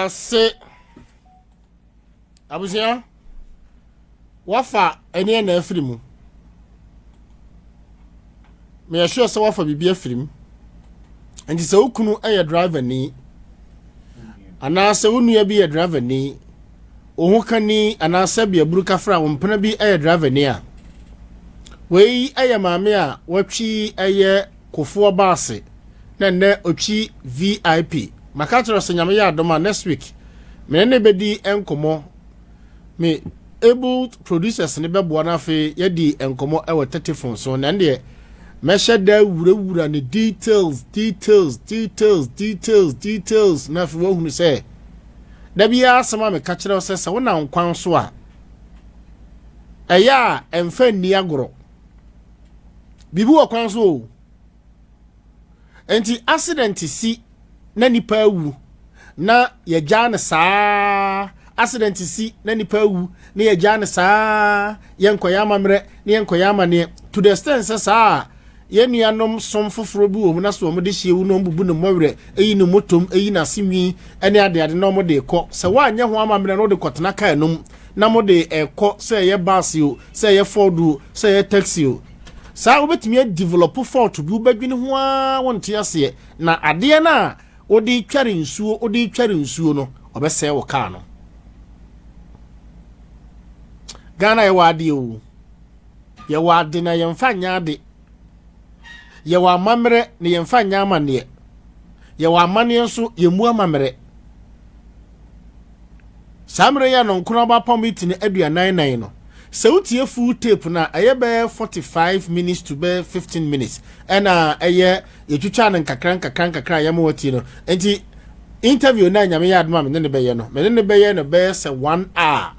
That's it. Abusia. Wafa ene na afiri mu. Me assure say wafa bibi afiri mu. Enti se ukunu eye driver ni. Ana se unua bi ye driver ni. Ohu kani ana se bi aburuka fra wompena bi eye driver ni a. Wei eye maame a watwi eye kofo baase. Na ne ochi VIP. Makatro se nyame ya adoma next week. Me ne bedi enkomo. Me able producers ne bebo na fe yedi enkomo e 30 phone so na de mesha da wura ne details na fe wo hunu se da bia asema me ka kire se wona nkwan so a eya emfa ni agoro bibi wo kwan so enti accident si na nipa wu na ye jana saa accident si na nipa wu na ye jana saa yenkoya mamre na yenkoya amane to the extent saa ye nuanom som foforo bi wo na so mo de hie wu no bubu no mowre eyi no motom eyi na simwi ene ade no mo de kɔ se wa anye ho amamre no de kɔtena ka enum na mo de ekɔ se ye bus o se ye Ford o se ye taxi o saa obetumi develop fault bi ubadwini ho a wonte ase na ade na odi tware nsuo no obese wo ka no Ghana ye wade o ye wade na ye mfa nya ade ye wa mamre na ye mfa nya amane ye wa amane nso ye mu amamre samre ya no nkono ba pomit ni aduanan no se utie full tape na ayebe 45 minutes to be 15 minutes ena eye yetwitwa ne nkakran ya mawati no enti interview na nyame ya adoma me ne beye no me ne beye no be se 1 hour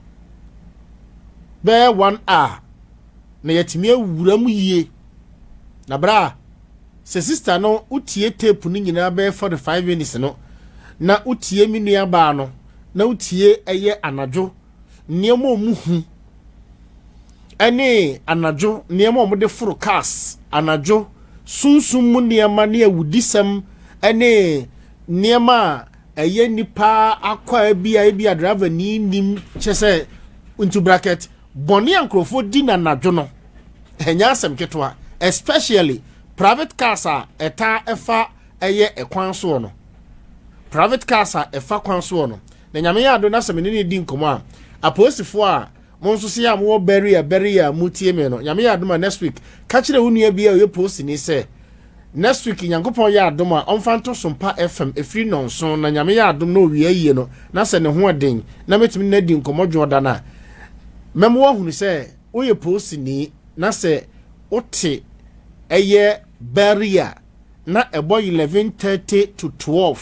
be 1 hour na yetimi awuram yie na bra se sister no utie tape ni nyina be 45 minutes no na utie minua ba no na utie eye anadwo niemo omuhu ene anadwo niemo omode furu cars anadwo sunsun mu niema na awudisem ene niema eye nipa akwa bia driver ni nim chese into bracket boni ankrofo di na anadwo no enya asem ketwa especially private cars a eta efa eye ekwan so no private cars a efa kwan so no na nyame ya ado na asem ni di nkomo a aposifo a monso se am wo barrier mutie me no nyame ya ado ma next week ka kire wonu bia we post ni se next week nyankopon ya ado ma onfanto SOMPA FM efiri nonso na nyame ya ado no wie yie no na se ne ho den na metimi na di nkomo dwoda na memo hunu se wo ye post ni na se ote eye barrier na ebo 11:30 to 12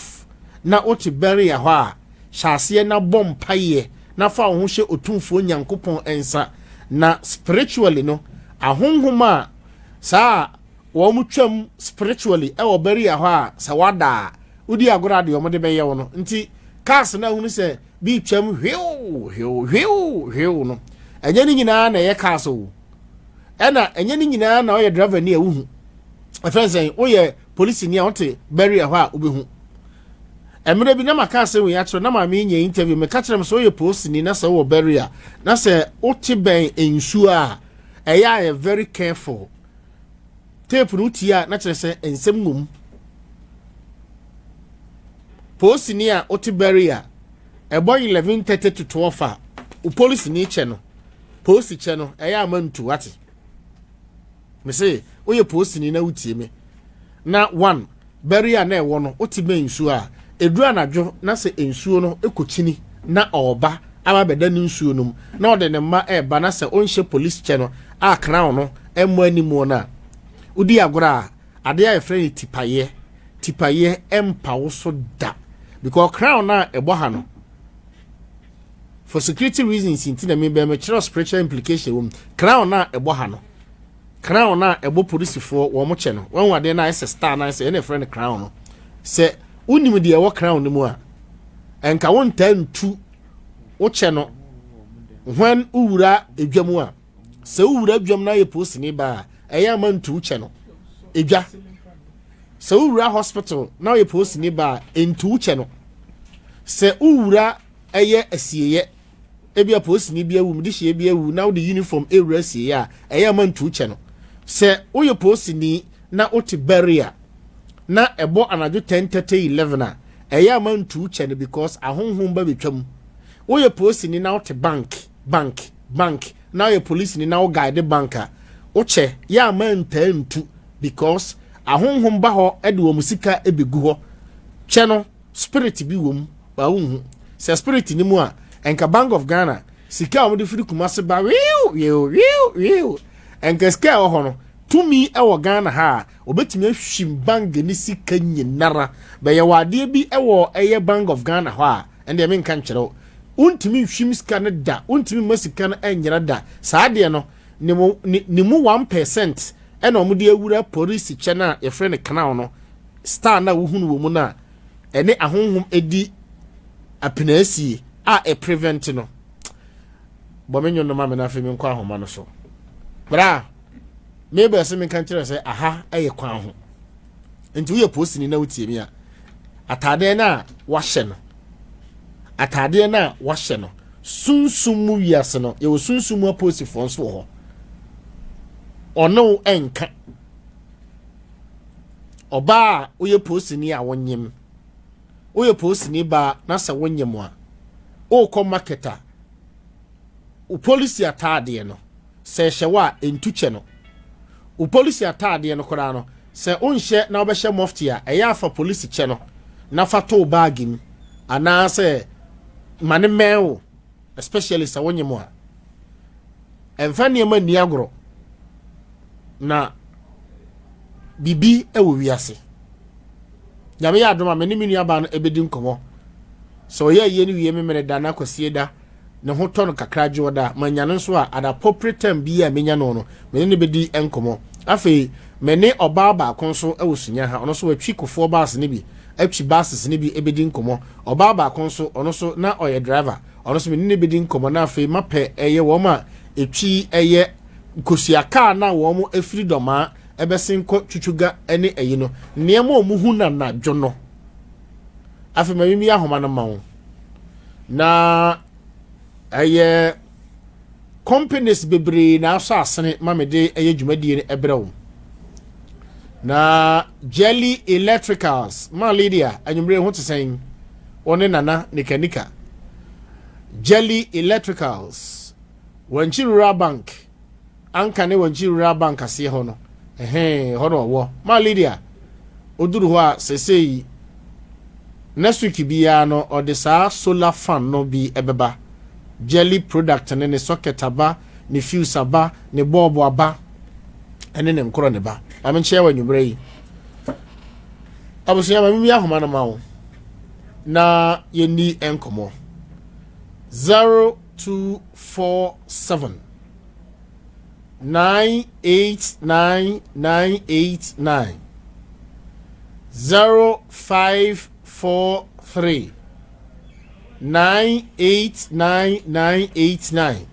na ote barrier ho a hyase na bompaye na fa ho hye otumfo nyankopon ensa na spiritually no ahonhoma saa wo mutwam spiritually e wo barrier ho a sa wada udi agora de wo de beye wo no nti cars na hunu se bi twam hweo no enye ni nyina na ye cars o ena enye ni nyina na oye driver ni ewu efensen oye police ni a wote barrier ho a obehu emre bi na maka se we atro na ma me nya interview me ka kire so oye post ni na se wo barrier na se ote ben ensu a eya very careful tape no tia na kire se ensem mum post ni a ote barrier ebo 11:30 to 12 a o police ni che no post che no eya amantu wate me say oye post ni na utie me na one barrier na ewo no ote ben ensu a edu anadwo na se ensuo no ekochini na oba aba beda ni nsuo no na ode ne ma eba na se onhye police che no a crown no emo animu na udi agora ade ya friend tipaye empa wo so da because crown na ebo ha no for security reasons intina me be me kire spiritual implication wo crown na ebo ha no crown na ebo police for wo mo che no wan wade na ese star na ese ene friend crown no se unim de wo crown mu a enka won tantu wo che no when uwura edwam a se uwura edwam na ye post ni ba eya mantu che no edwa se uwura hospital na ye post ni ba entu che no se uwura eye asieye ebia police ni bia wu mudi hye bia wu na wo de uniform ewura asieye a eye man tu che no se wo police ni na oti barrier na ebo anajo 10:30 a eye man tu che no because ahonhom ba betwam wo police ni na oti bank na wo police ni na wo guide banker wo che ya man tantu because ahonhom ba ho e de wo musika ebegu ho che no spirit bi wom ba wo se spirit ni mu a enka Bank of Ghana sika o de firi kumase ba wiu enka sika o ho no tumi e wo Ghana ha obetumi ahwim bank ni sika nyinara be ye wade bi e wo eye Bank of Ghana ho a ende me nka nkyerɛ untimi hwim sika ne da untimi masika no enyera da saade no ni mu 1% e na omde awura police che na ye frɛ ne kana no star na wo hunu wo mu na ene ahonhom edi apenasi a prevent no bo menyo no ma me na fe me nkwa ahoma no so bra maybe se me kan kire se aha eye kwan ho enti wo post ni na wutie mi a atade na wahye no sunsum mu wiase no ye wo sunsum mu post fo nso ho ono enka oba wo post ni a wonyem wo post ni ba na se wonyem a o ko marketer o policy atade no se hyewa entuche no o policy atade no kora no se onhye na obehye mufti a eya afa police che no na fa to bagin ana se mane mewo especially sa wonyem a emfa niam ani agro na bibi ewo wiase nyame ya adoma meni minu aba no ebedi nkomo so ye ni wiye memere da na kwasie da ne ho to no kakra joda manyane nso a at appropriate time bi a menya no meni ne bedi enkomo afei meni oba ba konso ewosunya ha ono so watwi kofo baas ne bi atwi bases ne bi ebedi nkomo oba ba konso ono so na oye driver ono so meni ne bedi nkomo na afei mape eye wo ma etwi eye kosiaka na wo mo afiri doma ebesen ko twutwuga ene eye no niam o muhu na dwo no afi mami ahoma no mawo na eye companies bebre na aso asene mamede eye dwumadie ne ebrewo na Jelly Electricals ma Lydia anyumre ho tsesen one nana nikanika Jelly Electricals Wanchirura Bank anka ne Wanchirura Bank ase ho no hono wo ma Lydia oduru ho a sesei next week bia no odisa solar fan no bi ebeba Jelly product ne socket aba ne fuse aba ne bulb aba ene ne nkoro ne ba amenche wa nwumre yi abusia ma mi ahoma na mawo na yeni enkomo 0247 989989 0543 989989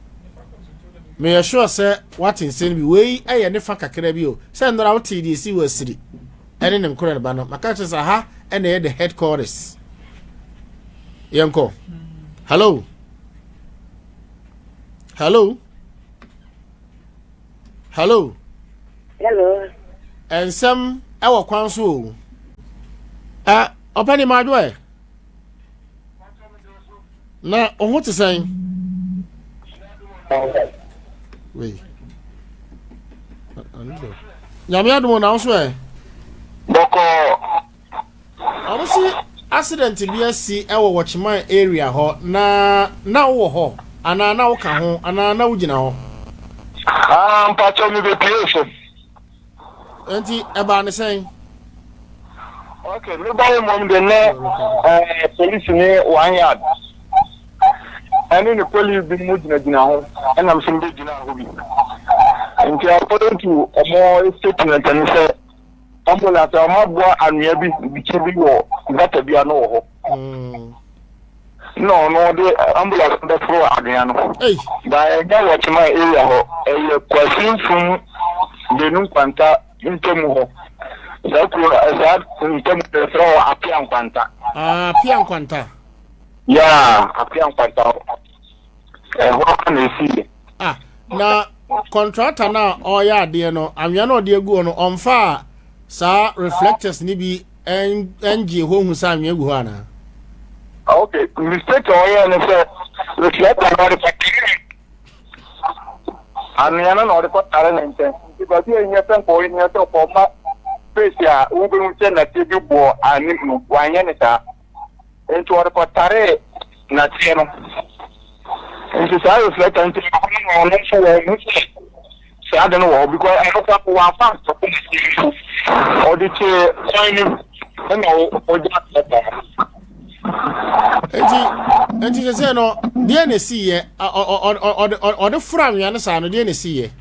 me sure say what in say be we eye ne fa kakra bi o say ndra wo TDC wasiri ene ne nkora ba no maka che sa ha ene the headquarters yanko hello and some ewo kwan so opani madwo e na oho te san wait nyame adom na so e boko omusi accident bi asi ewo watchman area ho na wo ho ana na wo ka ho ana na wo gina ho mpacho mi be place enti eba ne sen okay me buy mom de ne police ni 1 yard ani ni police bi mu gina ho na me sim be gina ho bi nti according to omo statement and say ambulance amabo anua bi bichibi wo ngata bia no ho no the ambulance the floor again no by ga watch my area ho kwasin fun denun kwanta intemu ho za ku za intemu the floor apia kwanta apia kwanta Yeah, apia nkwanta. Ho na esi. Na contractor na oya ade no anwea na ode egu no omfa sa reflectors ni bi engie ho hu sa anwea gu ho ana. Okay, mistake oya na say reflector na de pakiri. Anwea na ode patare na nten. Because you nyata ko nyata ko ma pesia wo bi nche na te bi bo ani no wanye ne ta. Ento ode patare na tie no. Ento sa reflector nti no no so no say I don't know because I don't have one fast to finish or the signing enti say no dey na see ye or the from ya na sa no dey na see ye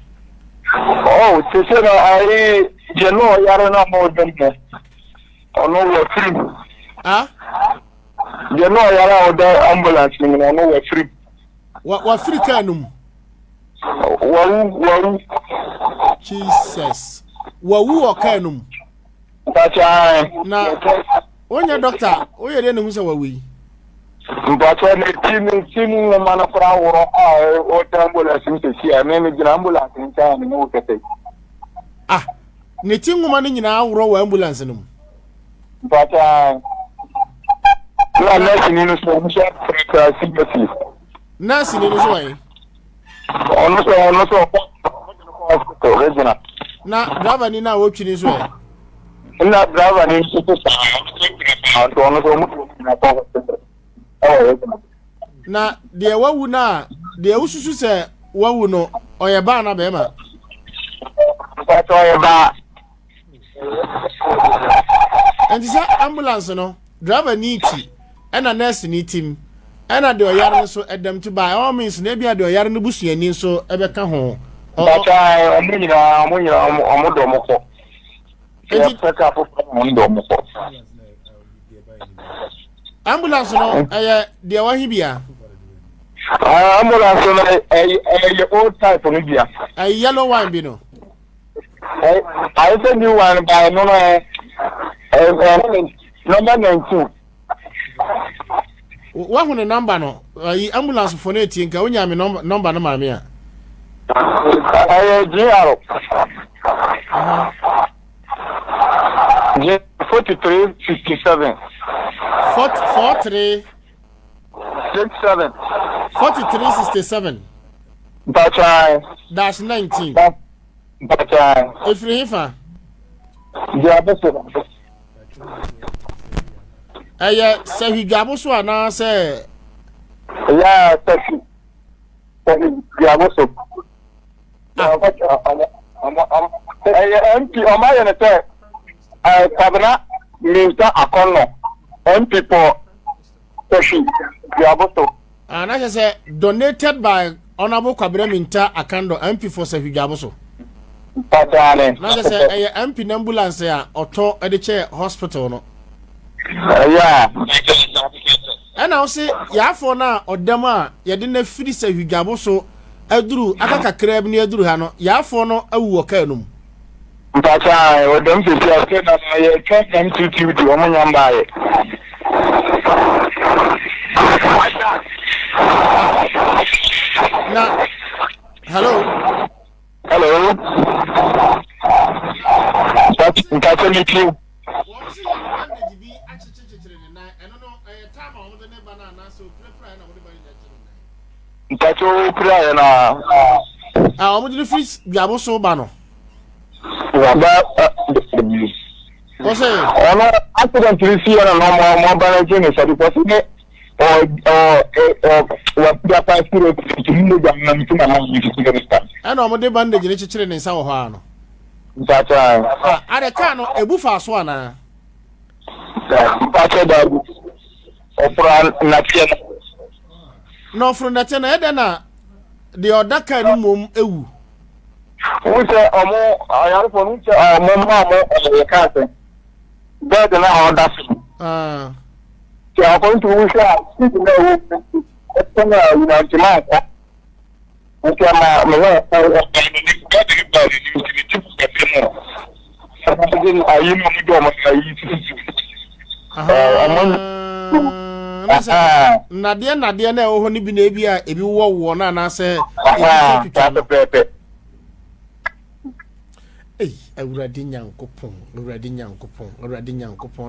oh say no I je no yaro na mo dem no ono we free je no yaro the ambulance ni no we free wa free kanum waru Jesus wawu okanum na onya doctor oye de ne hu se wawu mbato na tinu mana fra woro o ambulance mi se sia me gina ambulance nta ni mo kete ne tingu ma ne nyina woro wa ambulance num mbato la nurse ni no so mo sha fra seriously nurse ni no so wai ono so hospital regional na driver ni na wo twini so na driver ni so sa ono so mu na hospital na de wawu na de ususu se wawu no oye ba na be ma pato oye ba enti sa ambulance no driver ni ti na nurse ni tim ena de oyare so edem to buy all means na bia de oyare no busuani so ebeka ho bata omunyira do moko enti peka po ndo moko ambulance no de wahi bia ambulance no old type no bia yellow one bi no I say new one by number 19 wa hu ne number no ambulance for na tie nka onya me number no ma me a GR 43 57 43 67 43 67 dash 19 Efri hifa Sehigabo so ana se ya tafi Sehigabo so MP o ma yana te kabna minta akono MP for Sehigabo so ana say donated by Honorable Kwabena Minta Akando MP for Sehigabo so patane na say MP ambulance ya oto ediche hospital no yeah and I say ya for na odema ye de na firi Sehigabo so aduru akaka krab ni aduru ha no ya for no awu okanum patane odem se ti ake na ye check MTT o mo nyamba ye na hello that's me too Mpacho prayer na omo de free Gabo so ba no ba o say ono accident we see na no mo balance ni so because ne what the past to no jam na mituna na ni to get start and omo de bandage ni chechire ni nsa wo ha no mpacho are ka no ebufa so ana mpacho da ofra na tie no from that na eda na the odaka ni mom ewu wo se omo ayaro fo nche omo ma mo e ka se bed na order ti akon tu wo sha ti na wo e na na ti ma ka o ti ma me wa o ni ka ti ba ni ti ti ka ti mo sa din ayi mo mi do mo ayi ti nadeɛ na ɛwɔ hɔ ne bi na ebi a ebi wɔ na na sɛ awurade nyankopɔn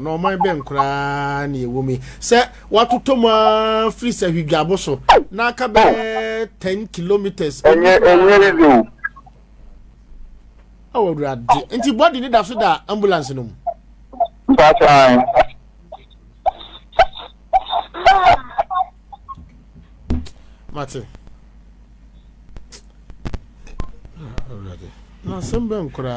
na ɔman bɛn koraa ne ɛwɔ mi sɛ watotɔ mu free sɛ hwidwabo so na aka bɛ 10 kilometers enye awurade nti body ne da so da ambulance no mu Bye. Mate. Already. Na sembe nkura.